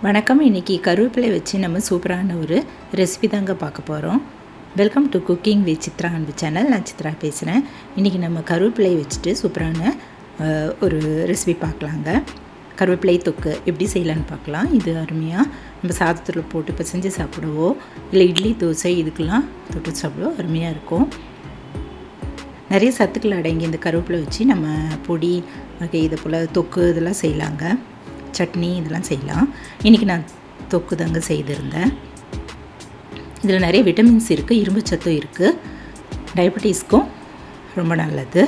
வணக்கம். இன்றைக்கி கருவேப்பிலை வச்சு நம்ம சூப்பரான ஒரு ரெசிபி தாங்க பார்க்க போகிறோம். Welcome to cooking with Chitra அன்பு சேனல். நான் சித்ரா பேசுகிறேன். இன்றைக்கி நம்ம கருவேப்பிலை வச்சுட்டு சூப்பரான ஒரு ரெசிபி பார்க்கலாங்க. கருவேப்பிலை தொக்கு எப்படி செய்யலான்னு பார்க்கலாம். இது அருமையாக நம்ம சாதத்தில் போட்டு பிசைஞ்சு சாப்பிடவோ இல்லை இட்லி தோசை இதுக்கெல்லாம் தொட்டு சாப்பிடவோ அருமையாக இருக்கும். நிறைய சத்துக்கள் அடங்கி இந்த கருவேப்பிலை வச்சு நம்ம பொடி வகை இதை போல் தொக்கு இதெல்லாம் செய்யலாங்க. சட்னி இதெல்லாம் செய்யலாம். இன்றைக்கி நான் தொக்கு தாங்க செய்திருந்தேன். இதில் நிறைய விட்டமின்ஸ் இருக்குது, இரும்பு சத்தும் இருக்குது, டயபெட்டிஸ்க்கும் ரொம்ப நல்லது.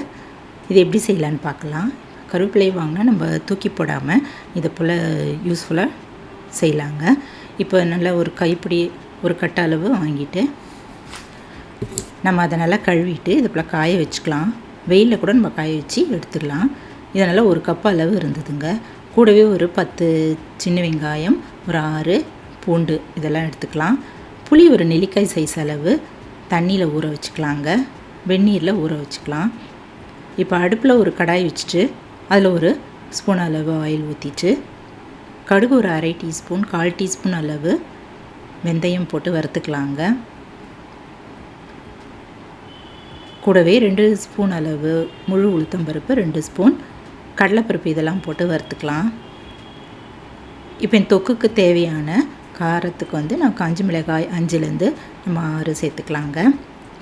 இது எப்படி செய்யலான்னு பார்க்கலாம். கருவேப்பிலை வாங்கினா நம்ம தூக்கி போடாமல் இதை போல் யூஸ்ஃபுல்லாக செய்யலாங்க. இப்போ நல்லா ஒரு கைப்பிடி ஒரு கட்ட அளவு வாங்கிட்டு நம்ம அதை நல்லா கழுவிட்டு இதை போல் காய வச்சுக்கலாம். வெயிலில் கூட நம்ம காய வச்சு எடுத்துடலாம். இதனால் ஒரு கப் அளவு இருந்ததுங்க. கூடவே ஒரு 10 சின்ன வெங்காயம், ஒரு 6 பூண்டு இதெல்லாம் எடுத்துக்கலாம். புளி ஒரு நெல்லிக்காய் சைஸ் அளவு தண்ணியில் ஊற வச்சுக்கலாங்க. வெந்நீரில் ஊற வச்சுக்கலாம். இப்போ அடுப்பில் ஒரு கடாய் வச்சுட்டு அதில் ஒரு ஸ்பூன் அளவு ஆயில் ஊற்றிட்டு கடுகு ஒரு 1/2 டீஸ்பூன் 1/4 டீஸ்பூன் அளவு வெந்தயம் போட்டு வறுத்துக்கலாங்க. கூடவே 2 ஸ்பூன் அளவு முழு உளுத்தம்பருப்பு, 2 ஸ்பூன் கடலைப்பருப்பு இதெல்லாம் போட்டு வறுத்துக்கலாம். இப்போ இந்த தொக்குக்கு தேவையான காரத்துக்கு நான் காஞ்ச மிளகாய் 5லேருந்து நம்ம 6 சேர்த்துக்கலாங்க.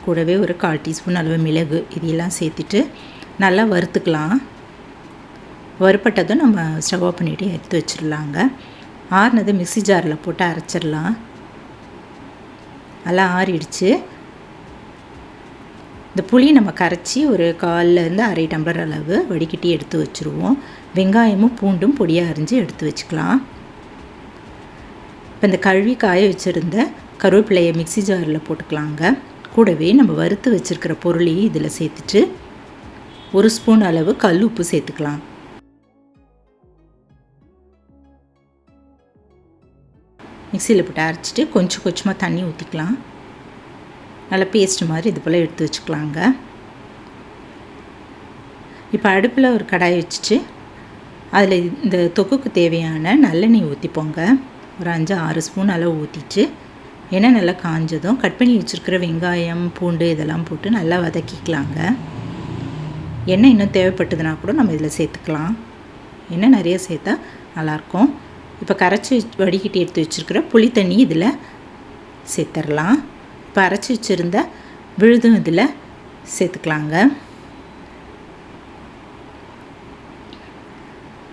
கூடவே ஒரு 1/4 டீஸ்பூன் அளவு மிளகு இதெல்லாம் சேர்த்துட்டு நல்லா வறுத்துக்கலாம். வறுப்பட்டதும் நம்ம ஸ்டவ் ஆஃப் பண்ணிவிட்டு எடுத்து வச்சிடலாங்க. ஆறுனது மிக்ஸி ஜாரில் போட்டு அரைச்சிடலாம். நல்லா ஆறிடுச்சு. இந்த புளி நம்ம கரைச்சி ஒரு 1/4லேருந்து 1/2 டம்ளர் அளவு வடிகட்டி எடுத்து வச்சுருவோம். வெங்காயமும் பூண்டும் பொடியாக அரிஞ்சு எடுத்து வச்சுக்கலாம். இப்போ இந்த கழுவி காய வச்சுருந்த கருவேப்பிலையை மிக்ஸி ஜாரில் போட்டுக்கலாங்க. கூடவே நம்ம வறுத்து வச்சுருக்கிற பொருளையும் இதில் சேர்த்துட்டு 1 ஸ்பூன் அளவு கல் உப்பு சேர்த்துக்கலாம். மிக்சியில் போட்டு அரைச்சிட்டு கொஞ்சம் கொஞ்சமாக தண்ணி ஊற்றிக்கலாம். நல்லா பேஸ்ட் மாதிரி இது போல் எடுத்து வச்சுக்கலாங்க. இப்போ அடுப்பில் ஒரு கடாய் வச்சுட்டு அதில் இந்த தொக்குக்கு தேவையான நல்லெண்ணெய் ஊற்றிப்போங்க. ஒரு 5-6 ஸ்பூன் அளவு ஊற்றிட்டு எண்ணெய் நல்லா காஞ்சதும் கட் பண்ணி வச்சுருக்கிற வெங்காயம் பூண்டு இதெல்லாம் போட்டு நல்லா வதக்கிக்கலாங்க. எண்ணெய் இன்னும் தேவைப்பட்டதுனா கூட நம்ம இதில் சேர்த்துக்கலாம். எண்ணெய் நிறைய சேர்த்தா நல்லாயிருக்கும். இப்போ கரைச்சி வடிகட்டி எடுத்து வச்சுருக்கிற புளி தண்ணி இதில் சேர்த்துடலாம். இப்போ அரைச்சி வச்சுருந்த விழுதும் இதில் சேர்த்துக்கலாங்க.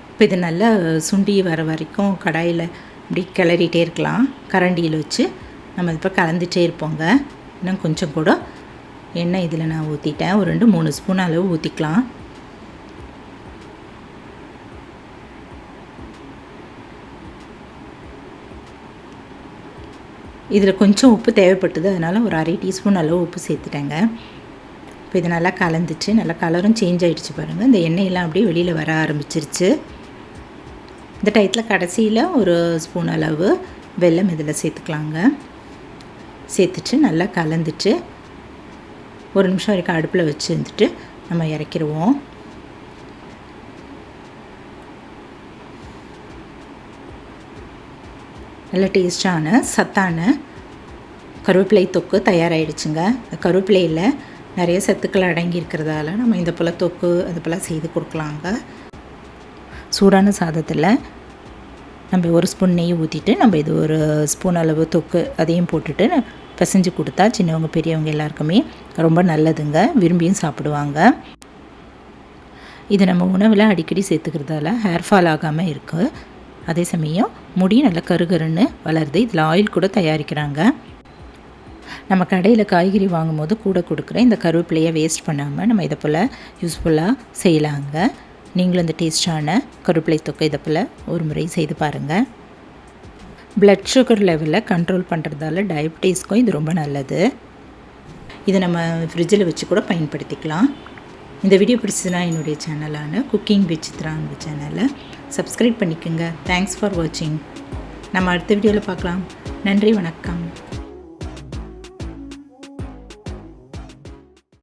இப்போ இது நல்லா சுண்டி வர வரைக்கும் கடாயில் இப்படி கிளறிட்டே இருக்கலாம். கரண்டியில் வச்சு நம்ம இப்போ கலந்துகிட்டே இருப்போங்க. இன்னும் கொஞ்சம் கூட எண்ணெய் இதில் நான் ஊற்றிட்டேன். ஒரு 2-3 ஸ்பூன் அளவு ஊற்றிக்கலாம். இதில் கொஞ்சம் உப்பு தேவைப்பட்டது, அதனால் ஒரு 1/2 டீஸ்பூன் அளவு உப்பு சேர்த்துட்டேங்க. இப்போ இதை நல்லா கலந்துட்டு நல்லா கலரும் சேஞ்ச் ஆகிடுச்சு பாருங்கள். இந்த எண்ணெயெல்லாம் அப்படியே வெளியில் வர ஆரம்பிச்சிருச்சு. இந்த டயத்தில் கடைசியில் ஒரு ஸ்பூன் அளவு வெல்லம் இதில் சேர்த்துக்கலாங்க. சேர்த்துட்டு நல்லா கலந்துட்டு ஒரு நிமிஷம் வரைக்கும் அடுப்பில் வச்சு இருந்துட்டு நம்ம இறக்கிடுவோம். நல்ல டேஸ்டான சத்தான கருவேப்பிலை தொக்கு தயாராகிடுச்சுங்க. கருவேப்பிலையில் நிறைய சத்துக்கள் அடங்கி இருக்கிறதால நம்ம இந்த போல் தொக்கு அது போல் செய்து கொடுக்கலாங்க. சூடான சாதத்தில் நம்ம ஒரு ஸ்பூன் நெய் ஊற்றிட்டு நம்ம இது ஒரு ஸ்பூன் அளவு தொக்கு அதையும் போட்டுட்டு பிசைஞ்சு கொடுத்தா சின்னவங்க பெரியவங்க எல்லாருக்குமே ரொம்ப நல்லதுங்க. விரும்பியும் சாப்பிடுவாங்க. இது நம்ம உணவில் அடிக்கடி சேர்த்துக்கிறதால ஹேர் ஃபால் ஆகாமல் இருக்குது. அதே சமயம் முடி நல்லா கருகருன்னு வளருது. இதில் ஆயில் கூட தயாரிக்கிறாங்க. நம்ம கடையில் காய்கறி வாங்கும்போது கூட கொடுக்குற இந்த கருவேப்பிலையை வேஸ்ட் பண்ணாமல் நம்ம இதை போல் யூஸ்ஃபுல்லாக செய்யலாங்க. நீங்களும் இந்த டேஸ்டான கருவேப்பிலை தொக்கை இதை போல் ஒரு முறை செய்து பாருங்கள். பிளட் சுகர் லெவலில் கண்ட்ரோல் பண்ணுறதால டயபெட்டிஸ்க்கும் இது ரொம்ப நல்லது. இதை நம்ம ஃப்ரிட்ஜில் வச்சு கூட பயன்படுத்திக்கலாம். இந்த வீடியோ பிடிச்சதுன்னா என்னுடைய சேனலான குக்கிங் வித் சித்ரா அன்பு சேனலை சப்ஸ்கிரைப் பண்ணிக்கோங்க. தேங்க்ஸ் ஃபார் வாட்சிங். நம்ம அடுத்த வீடியோவில் பார்க்கலாம். நன்றி, வணக்கம்.